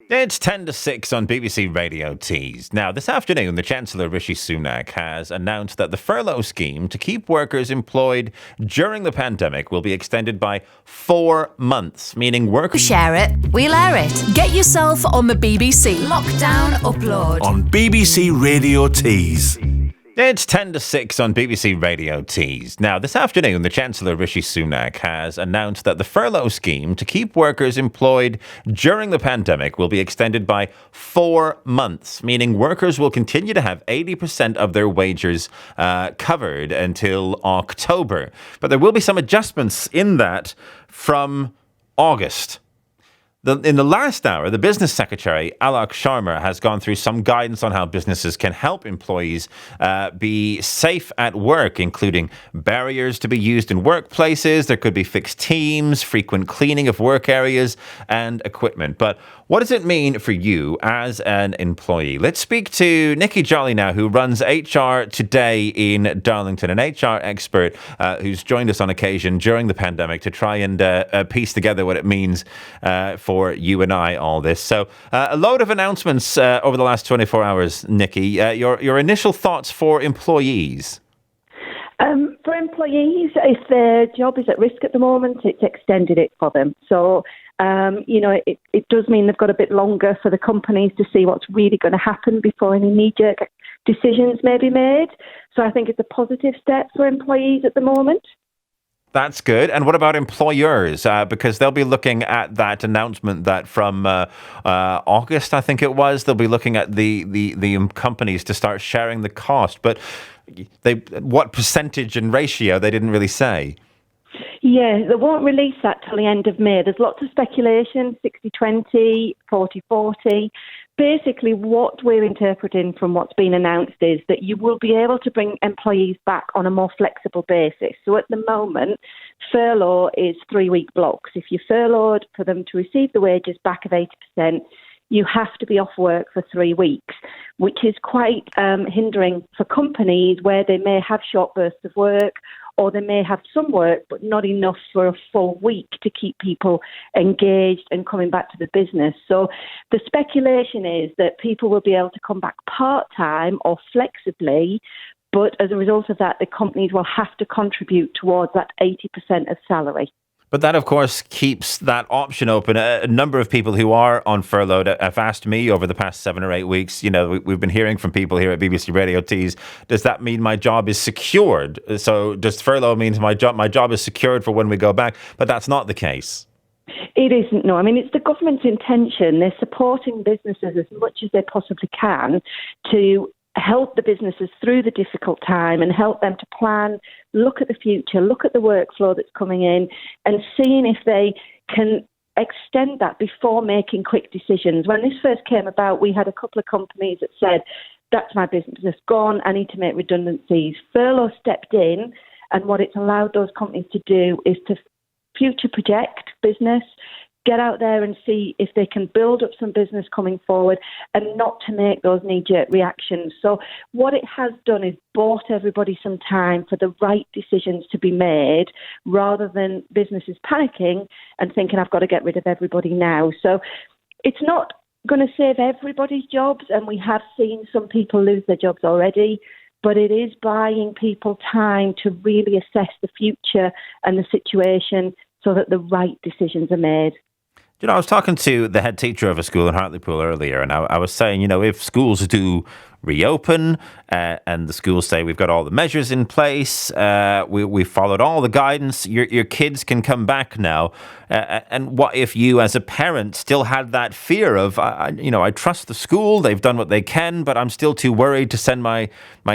It's 10 to 6 on BBC Radio Tees. Now, this afternoon, the Chancellor Rishi Sunak has announced that the furlough scheme to keep workers employed during the pandemic will be extended by 4 months, meaning workers... Share it, we'll air it. Get yourself on the BBC Lockdown Upload on BBC Radio Tees. It's 10 to 6 on BBC Radio Tees. Now, this afternoon, the Chancellor Rishi Sunak has announced that the furlough scheme to keep workers employed during the pandemic will be extended by 4 months, meaning workers will continue to have 80% of their wages covered until October. But there will be some adjustments in that from August. In the last hour, the Business Secretary, Alok Sharma, has gone through some guidance on how businesses can help employees be safe at work, including barriers to be used in workplaces. There could be fixed teams, frequent cleaning of work areas and equipment. But what does it mean for you as an employee? Let's speak to Nicky Jolley now, who runs HR2day in Darlington, an HR expert who's joined us on occasion during the pandemic to try and piece together what it means for you and I, all this. So a load of announcements over the last 24 hours, Nicky. Your initial thoughts for employees? For employees, if their job is at risk at the moment, it's extended it for them. So, it does mean they've got a bit longer for the companies to see what's really going to happen before any knee-jerk decisions may be made. So I think it's a positive step for employees at the moment. That's good. And what about employers? Because they'll be looking at that announcement that from August, I think it was, they'll be looking at the companies to start sharing the cost. But what percentage and ratio, they didn't really say. Yeah, they won't release that till the end of May. There's lots of speculation, 60-20, 40-40. Basically, what we're interpreting from what's been announced is that you will be able to bring employees back on a more flexible basis. So at the moment, furlough is 3-week blocks. If you're furloughed, for them to receive the wages back of 80%, you have to be off work for 3 weeks, which is quite hindering for companies where they may have short bursts of work, or they may have some work, but not enough for a full week to keep people engaged and coming back to the business. So the speculation is that people will be able to come back part-time or flexibly, but as a result of that, the companies will have to contribute towards that 80% of salary. But that, of course, keeps that option open. A number of people who are on furlough have asked me over the past 7 or 8 weeks, we've been hearing from people here at BBC Radio Tees, does that mean my job is secured? So does furlough mean my job is secured for when we go back? But that's not the case. It isn't, no. I mean, it's the government's intention. They're supporting businesses as much as they possibly can to help the businesses through the difficult time and help them to plan, look at the future, look at the workflow that's coming in and seeing if they can extend that before making quick decisions. When this first came about, we had a couple of companies that said, that's my business gone, I need to make redundancies. Furlough stepped in, and what it's allowed those companies to do is to future project business, get out there and see if they can build up some business coming forward and not to make those knee-jerk reactions. So what it has done is bought everybody some time for the right decisions to be made rather than businesses panicking and thinking, I've got to get rid of everybody now. So it's not going to save everybody's jobs, and we have seen some people lose their jobs already, but it is buying people time to really assess the future and the situation so that the right decisions are made. I was talking to the head teacher of a school in Hartlepool earlier, and I was saying, if schools do reopen and the schools say we've got all the measures in place, we followed all the guidance, your kids can come back now. And what if you as a parent still had that fear of, I trust the school, they've done what they can, but I'm still too worried to send my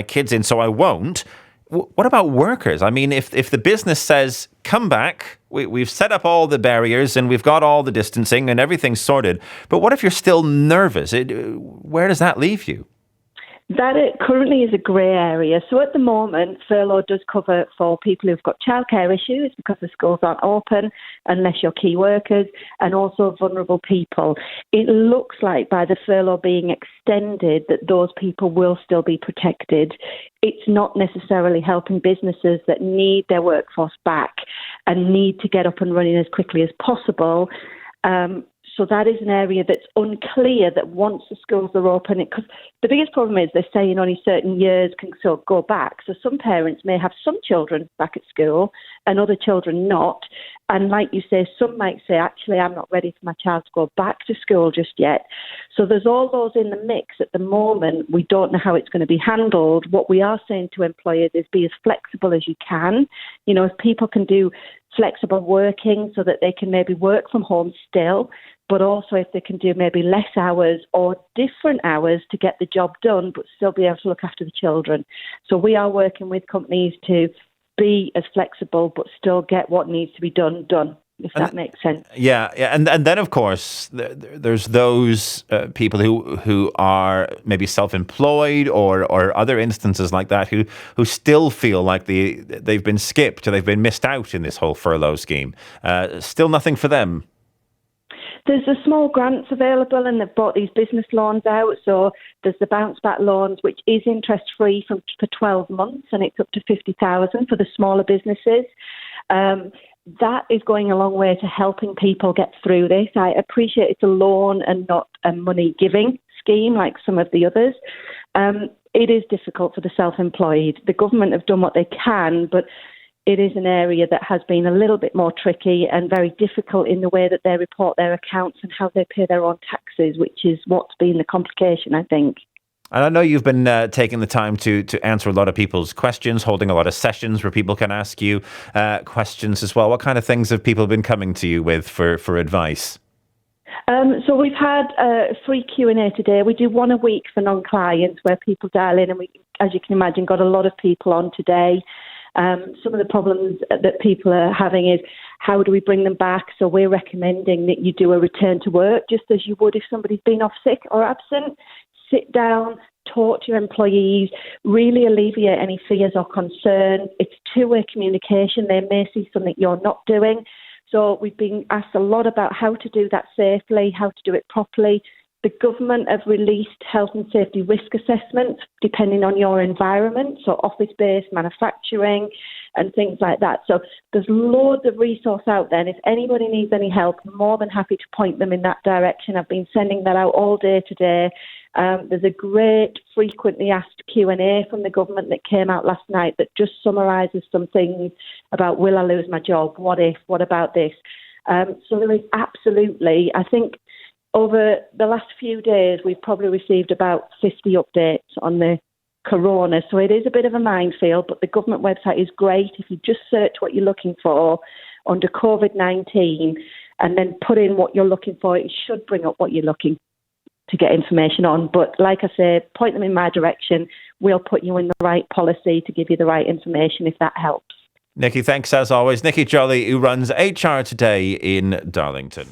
kids in, so I won't. What about workers? I mean, if the business says, come back, we've set up all the barriers and we've got all the distancing and everything's sorted, but what if you're still nervous? Where does that leave you? That it currently is a grey area. So at the moment, furlough does cover for people who've got childcare issues because the schools aren't open unless you're key workers, and also vulnerable people. It looks like by the furlough being extended that those people will still be protected. It's not necessarily helping businesses that need their workforce back and need to get up and running as quickly as possible. So that is an area that's unclear that once the schools are open, because the biggest problem is they're saying only certain years can so go back. So some parents may have some children back at school and other children not. And like you say, some might say, actually, I'm not ready for my child to go back to school just yet. So there's all those in the mix at the moment. We don't know how it's going to be handled. What we are saying to employers is be as flexible as you can. You know, if people can do flexible working so that they can maybe work from home still, but also if they can do maybe less hours or different hours to get the job done, but still be able to look after the children. So we are working with companies to be as flexible, but still get what needs to be done, if that makes sense. Yeah. And then, of course, there's those people who are maybe self-employed or other instances like that who still feel like they've been skipped or they've been missed out in this whole furlough scheme. Still nothing for them. There's the small grants available, and they've brought these business loans out. So there's the bounce back loans, which is interest free for 12 months, and it's up to 50,000 for the smaller businesses. That is going a long way to helping people get through this. I appreciate it's a loan and not a money giving scheme like some of the others. It is difficult for the self-employed. The government have done what they can, but it is an area that has been a little bit more tricky and very difficult in the way that they report their accounts and how they pay their own taxes, which is what's been the complication, I think. And I know you've been taking the time to answer a lot of people's questions, holding a lot of sessions where people can ask you questions as well. What kind of things have people been coming to you with for advice? So we've had a free Q&A today. We do one a week for non-clients where people dial in, and we, as you can imagine, got a lot of people on today. Some of the problems that people are having is how do we bring them back? So we're recommending that you do a return to work just as you would if somebody's been off sick or absent. Sit down, talk to your employees, really alleviate any fears or concern. It's two-way communication. They may see something you're not doing. So we've been asked a lot about how to do that safely, how to do it properly. The government have released health and safety risk assessments depending on your environment, so office-based, manufacturing and things like that. So there's loads of resource out there, and if anybody needs any help, I'm more than happy to point them in that direction. I've been sending that out all day today. There's a great frequently asked Q&A from the government that came out last night that just summarises some things about will I lose my job, what if, what about this. So there is absolutely, I think, over the last few days, we've probably received about 50 updates on the corona. So it is a bit of a minefield, but the government website is great. If you just search what you're looking for under COVID-19 and then put in what you're looking for, it should bring up what you're looking to get information on. But like I say, point them in my direction. We'll put you in the right policy to give you the right information if that helps. Nicky, thanks as always. Nicky Jolley, who runs HR2day in Darlington.